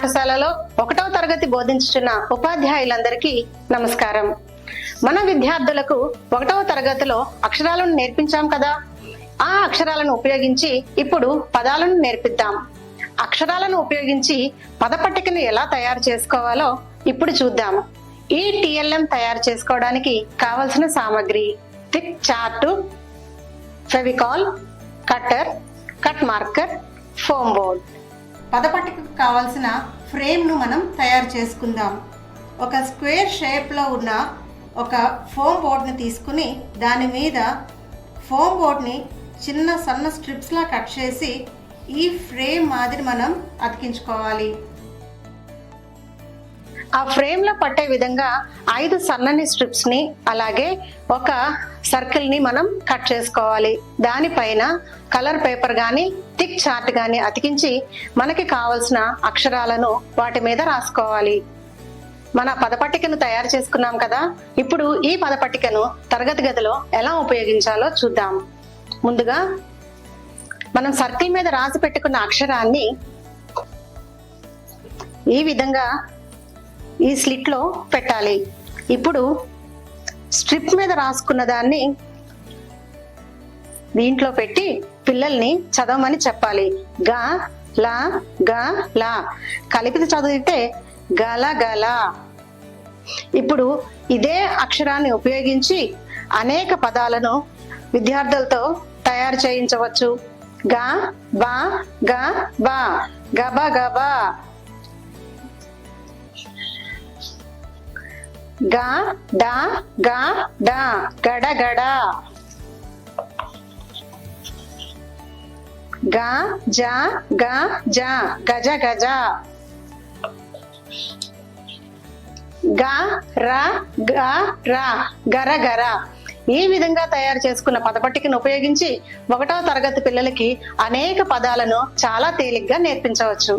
పాఠశాలలో 1వ తరగతి బోధించుచున్న ఉపాధ్యాయులందరికీ నమస్కారం. మన విద్యార్థులకు 1వ తరగతిలో అక్షరాలను నేర్పించాం కదా. ఆ అక్షరాలను ఉపయోగించి ఇప్పుడు పదాలను నేర్పిద్దాం. అక్షరాలను ఉపయోగించి పదపట్టికను ఎలా తయారు చేసుకోవాలో ఇప్పుడు చూద్దాం. ఈ టిఎల్ఎం తయారు చేసుకోవడానికి కావలసిన సామగ్రి: thick chart, Fevicol, cutter, cut marker, foam board. పదపట్టికకు కావలసిన ఫ్రేమ్ ను మనం తయారు చేసుకుందాం. ఒక స్క్వేర్ షేప్ లో ఉన్న ఒక ఫోమ్ బోర్డ్ ని తీసుకుని దాని మీద ఫోమ్ బోర్డ్ ని చిన్న సన్న స్ట్రిప్స్ లా కట్ చేసి ఈ ఫ్రేమ్ మాదిరి మనం అతికించుకోవాలి. ఆ ఫ్రేమ్ లో పట్టే విధంగా 5 సన్నని స్ట్రిప్స్ ని అలాగే ఒక సర్కిల్ ని మనం కట్ చేసుకోవాలి. దానిపైన కలర్ పేపర్ గాని థిక్ చార్ట్ గాని అతికించి మనకి కావలసిన అక్షరాలను వాటి మీద రాసుకోవాలి. మన పదపట్టికను తయారు చేసుకున్నాం కదా. ఇప్పుడు ఈ పదపట్టికను తరగతి గదిలో ఎలా ఉపయోగించాలో చూద్దాం. ముందుగా మనం సర్కిల్ మీద రాసి పెట్టుకున్న అక్షరాన్ని ఈ విధంగా ఈ స్లిట్ లో పెట్టాలి. ఇప్పుడు స్ట్రిప్ మీద రాసుకున్న దాన్ని దీంట్లో పెట్టి పిల్లల్ని చదవమని చెప్పాలి. గా లా గా లా కలిపి చదివితే గల గల. ఇప్పుడు ఇదే అక్షరాన్ని ఉపయోగించి అనేక పదాలను విద్యార్థులతో తయారు చేయించవచ్చు. గా బా గా బా, గబ గబ, గా డా గా డా, గడ గడ, గా జా గా జా, గజ గజ, గా రా గా రా, గర గర. ఈ విధంగా తయారు చేసుకున్న పదపట్టికను ఉపయోగించి 1వ తరగతి పిల్లలకి అనేక పదాలను చాలా తేలిగ్గా నేర్పించవచ్చు.